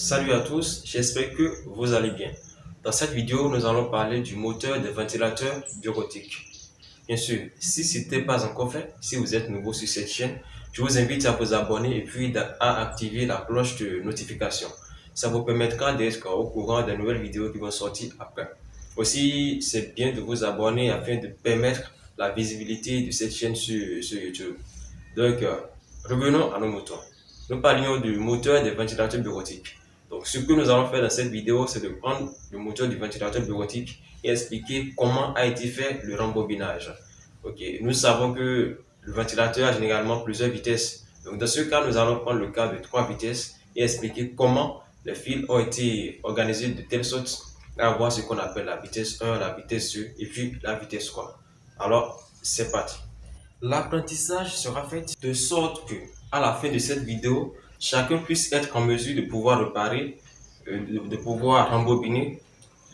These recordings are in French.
Salut à tous, j'espère que vous allez bien. Dans cette vidéo, nous allons parler du moteur des ventilateurs bureautiques. Bien sûr, si ce n'était pas encore fait, si vous êtes nouveau sur cette chaîne, je vous invite à vous abonner et puis à activer la cloche de notification. Ça vous permettra d'être au courant des nouvelles vidéos qui vont sortir après. Aussi, c'est bien de vous abonner afin de permettre la visibilité de cette chaîne sur YouTube. Donc, revenons à nos moteurs. Nous parlions du moteur des ventilateurs bureautiques. Donc, ce que nous allons faire dans cette vidéo, c'est de prendre le moteur du ventilateur bureautique et expliquer comment a été fait le rembobinage. Ok, nous savons que le ventilateur a généralement plusieurs vitesses. Donc, dans ce cas, nous allons prendre le cas de 3 vitesses et expliquer comment les fils ont été organisés de telle sorte à avoir ce qu'on appelle la vitesse 1, la vitesse 2 et puis la vitesse 3. Alors, c'est parti. L'apprentissage sera fait de sorte que, à la fin de cette vidéo, chacun puisse être en mesure de pouvoir réparer, de pouvoir rembobiner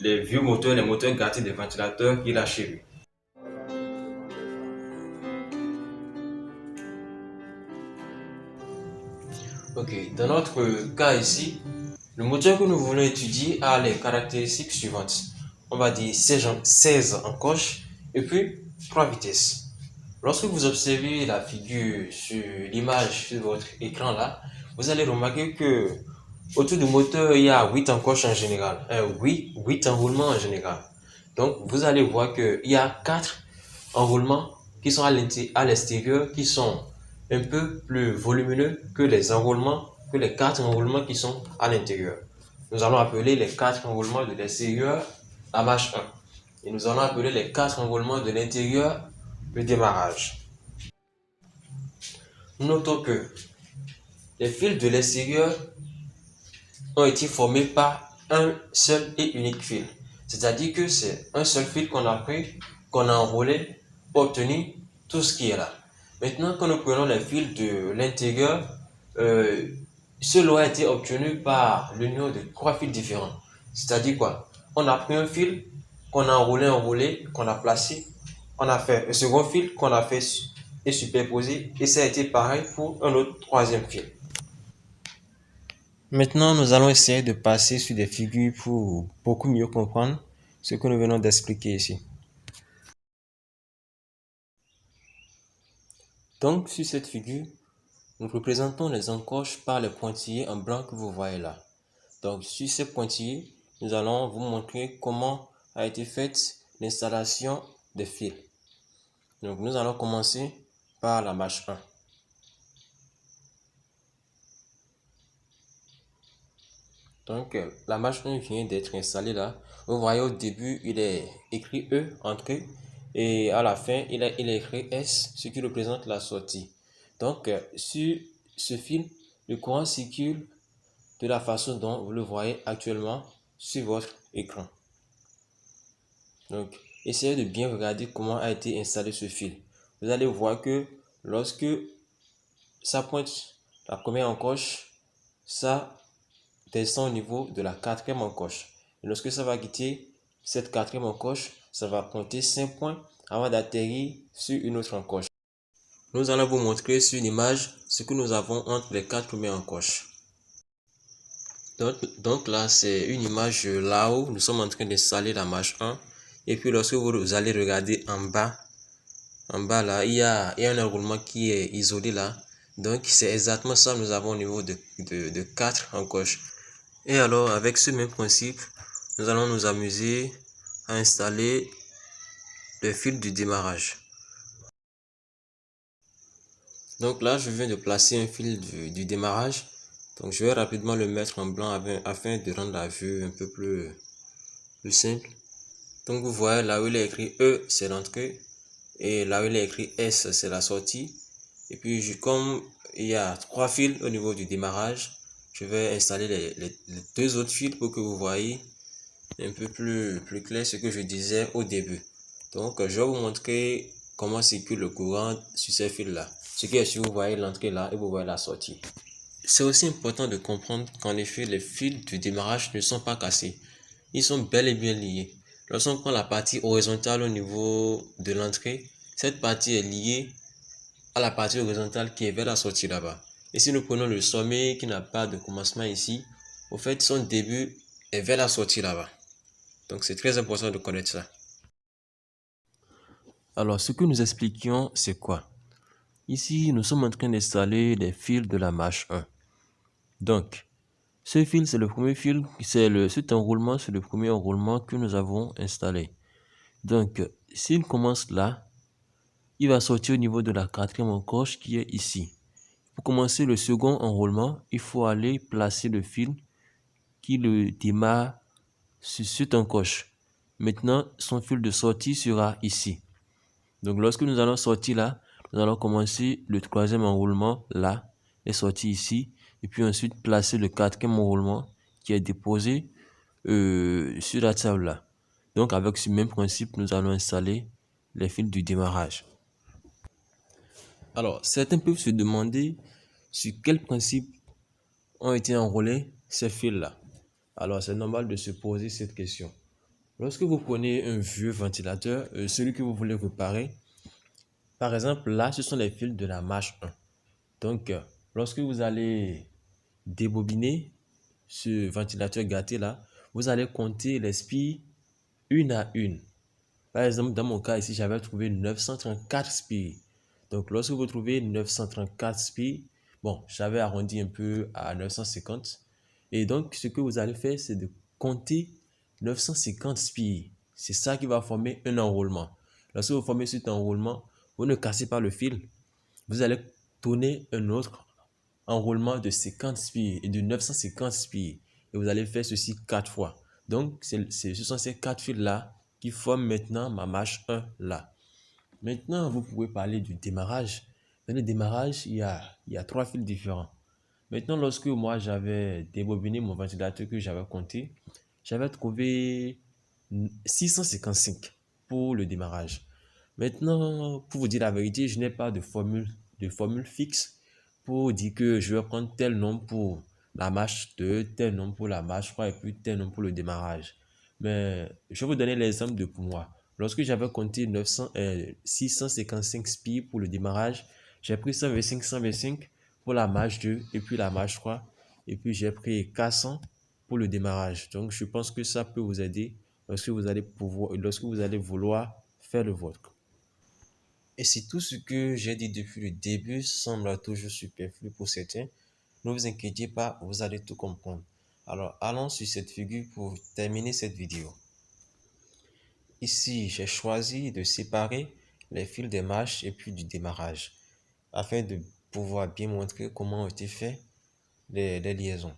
les vieux moteurs, les moteurs gâtés des ventilateurs qu'il a chez lui. Ok, dans notre cas ici, le moteur que nous voulons étudier a les caractéristiques suivantes. On va dire 16 encoches et puis 3 vitesses. Lorsque vous observez la figure sur l'image sur votre écran là, vous allez remarquer que autour du moteur, il y a 8 encoches en général. Oui, 8 enroulements en général. Donc, vous allez voir qu'il y a 4 enroulements qui sont à l'extérieur, qui sont un peu plus volumineux que les 4 enroulements qui sont à l'intérieur. Nous allons appeler les 4 enroulements de l'extérieur la marche 1. Et nous allons appeler les 4 enroulements de l'intérieur le démarrage. Notons que les fils de l'extérieur ont été formés par un seul et unique fil. C'est-à-dire que c'est un seul fil qu'on a pris, qu'on a enroulé pour obtenir tout ce qui est là. Maintenant, quand nous prenons les fils de l'intérieur, ce lot a été obtenu par l'union de 3 fils différents. C'est-à-dire quoi? On a pris un fil qu'on a enroulé, qu'on a placé. On a fait un second fil qu'on a fait et superposé. Et ça a été pareil pour un autre troisième fil. Maintenant, nous allons essayer de passer sur des figures pour beaucoup mieux comprendre ce que nous venons d'expliquer ici. Donc, sur cette figure, nous représentons les encoches par les pointillés en blanc que vous voyez là. Donc, sur ces pointillés, nous allons vous montrer comment a été faite l'installation des fils. Donc, nous allons commencer par la marche 1. Donc, la marche 1 vient d'être installée là. Vous voyez au début, il est écrit E, entrée, et à la fin, il est écrit S, ce qui représente la sortie. Donc, sur ce fil, le courant circule de la façon dont vous le voyez actuellement sur votre écran. Donc, essayez de bien regarder comment a été installé ce fil. Vous allez voir que lorsque ça pointe la première encoche, ça descend au niveau de la 4e encoche. Et lorsque ça va quitter cette 4e encoche, ça va pointer 5 points avant d'atterrir sur une autre encoche. Nous allons vous montrer sur l'image ce que nous avons entre les 4 premières encoches. Donc là, c'est une image là-haut. Nous sommes en train d'installer la marche 1. Et puis lorsque vous allez regarder en bas là, il y a un enroulement qui est isolé là. Donc c'est exactement ça que nous avons au niveau de 4 encoches. Et alors, avec ce même principe, nous allons nous amuser à installer le fil du démarrage. Donc là, je viens de placer un fil du démarrage. Donc, je vais rapidement le mettre en blanc afin de rendre la vue un peu plus simple. Donc, vous voyez là où il est écrit E, c'est l'entrée. Et là où il est écrit S, c'est la sortie. Et puis, comme il y a 3 fils au niveau du démarrage, je vais installer les 2 autres fils pour que vous voyez un peu plus clair ce que je disais au début. Donc, je vais vous montrer comment circule le courant sur ces fils-là. Ce qui est si vous voyez l'entrée là et vous voyez la sortie. C'est aussi important de comprendre qu'en effet, les fils du démarrage ne sont pas cassés. Ils sont bel et bien liés. Lorsqu'on prend la partie horizontale au niveau de l'entrée, cette partie est liée à la partie horizontale qui est vers la sortie là-bas. Et si nous prenons le sommet qui n'a pas de commencement ici, Au fait, son début est vers la sortie là-bas. Donc, c'est très important de connaître ça. Alors, ce que nous expliquions, c'est quoi? Ici, nous sommes en train d'installer les fils de la marche 1. Donc, ce fil, c'est le premier fil, cet enroulement, c'est le premier enroulement que nous avons installé. Donc, s'il commence là, il va sortir au niveau de la quatrième encoche qui est ici. Pour commencer le second enroulement, il faut aller placer le fil qui le démarre sur cette encoche. Maintenant, son fil de sortie sera ici. Donc, lorsque nous allons sortir là, nous allons commencer le troisième enroulement là, est sorti ici, et puis ensuite placer le quatrième enroulement qui est déposé sur la table là. Donc, avec ce même principe, nous allons installer les fils du démarrage. Alors, certains peuvent se demander sur quel principe ont été enroulés ces fils-là. Alors, c'est normal de se poser cette question. Lorsque vous prenez un vieux ventilateur, celui que vous voulez réparer, par exemple, là, ce sont les fils de la marche 1. Donc, lorsque vous allez débobiner ce ventilateur gâté là, vous allez compter les spies une à une. Par exemple, dans mon cas ici, j'avais trouvé 934 spies. Donc, lorsque vous trouvez 934 spies, bon, j'avais arrondi un peu à 950. Et donc, ce que vous allez faire, c'est de compter 950 spies. C'est ça qui va former un enroulement. Lorsque vous formez cet enroulement, vous ne cassez pas le fil. Vous allez tourner un autre enroulement de 50 spies et de 950 spies. Et vous allez faire ceci 4 fois. Donc, ce sont ces 4 fils-là qui forment maintenant ma marche 1 là. Maintenant, vous pouvez parler du démarrage. Dans le démarrage, il y a 3 fils différents. Maintenant, lorsque moi j'avais débobiné mon ventilateur que j'avais compté, j'avais trouvé 655 pour le démarrage. Maintenant, pour vous dire la vérité, je n'ai pas de formule fixe pour dire que je vais prendre tel nombre pour la marche 2, tel nombre pour la marche 3 et puis tel nombre pour le démarrage. Mais je vais vous donner l'exemple de pour moi. Lorsque j'avais compté 655 spies pour le démarrage, j'ai pris 125 pour la marche 2 et puis la marche 3. Et puis j'ai pris 400 pour le démarrage. Donc je pense que ça peut vous aider lorsque vous allez vouloir faire le vôtre. Et si tout ce que j'ai dit depuis le début semble toujours superflu pour certains, ne vous inquiétez pas, vous allez tout comprendre. Alors allons sur cette figure pour terminer cette vidéo. Ici, j'ai choisi de séparer les fils des marches et puis du démarrage afin de pouvoir bien montrer comment ont été faits les liaisons.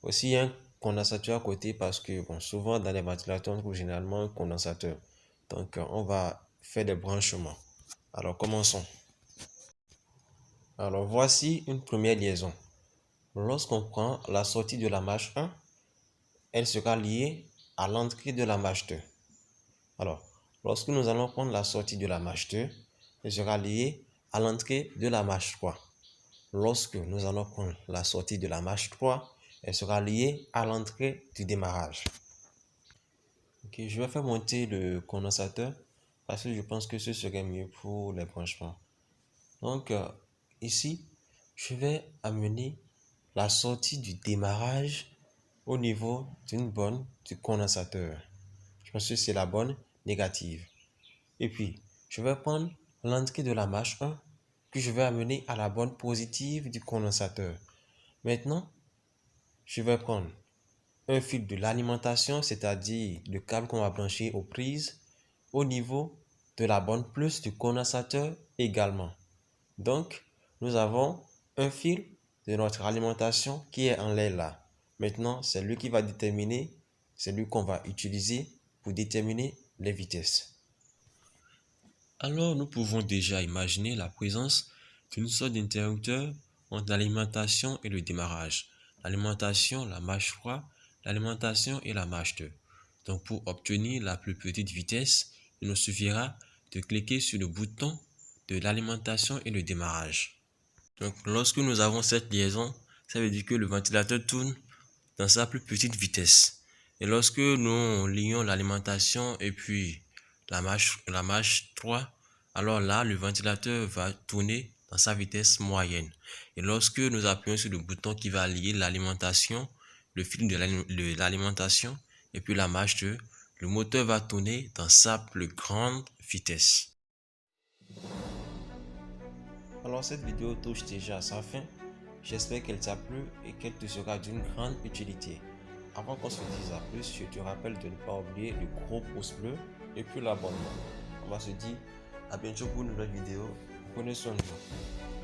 Aussi, il y a un condensateur à côté parce que bon, souvent dans les ventilateurs, on trouve généralement un condensateur. Donc, on va faire des branchements. Alors, commençons. Alors, voici une première liaison. Lorsqu'on prend la sortie de la marche 1, elle sera liée à l'entrée de la marche 2. Alors, lorsque nous allons prendre la sortie de la marche 2, elle sera liée à l'entrée de la marche 3. Lorsque nous allons prendre la sortie de la marche 3, elle sera liée à l'entrée du démarrage. Ok, je vais faire monter le condensateur parce que je pense que ce serait mieux pour les branchements. Donc, ici, je vais amener la sortie du démarrage au niveau d'une bonne du condensateur. Je pense que c'est la bonne négative. Et puis, je vais prendre l'entrée de la marche 1 que je vais amener à la bonne positive du condensateur. Maintenant, je vais prendre un fil de l'alimentation, c'est-à-dire le câble qu'on va brancher aux prises, au niveau de la bonne plus du condensateur également. Donc, nous avons un fil de notre alimentation qui est en l'air là. Maintenant, c'est lui qui va déterminer, c'est lui qu'on va utiliser pour déterminer les vitesses. Alors, nous pouvons déjà imaginer la présence d'une sorte d'interrupteur entre l'alimentation et le démarrage. L'alimentation, la marche 3, l'alimentation et la marche 2. Donc, pour obtenir la plus petite vitesse, il nous suffira de cliquer sur le bouton de l'alimentation et le démarrage. Donc, lorsque nous avons cette liaison, ça veut dire que le ventilateur tourne dans sa plus petite vitesse. Et lorsque nous lions l'alimentation et puis la marche 3, alors là, le ventilateur va tourner dans sa vitesse moyenne. Et lorsque nous appuyons sur le bouton qui va lier l'alimentation le film de l'alimentation et puis la marche 2, le moteur va tourner dans sa plus grande vitesse. Alors cette vidéo touche déjà à sa fin. J'espère qu'elle t'a plu et qu'elle te sera d'une grande utilité. Avant qu'on se dise à plus, je te rappelle de ne pas oublier le gros pouce bleu et puis l'abonnement. On va se dire à bientôt pour une nouvelle vidéo. Prenez soin de vous.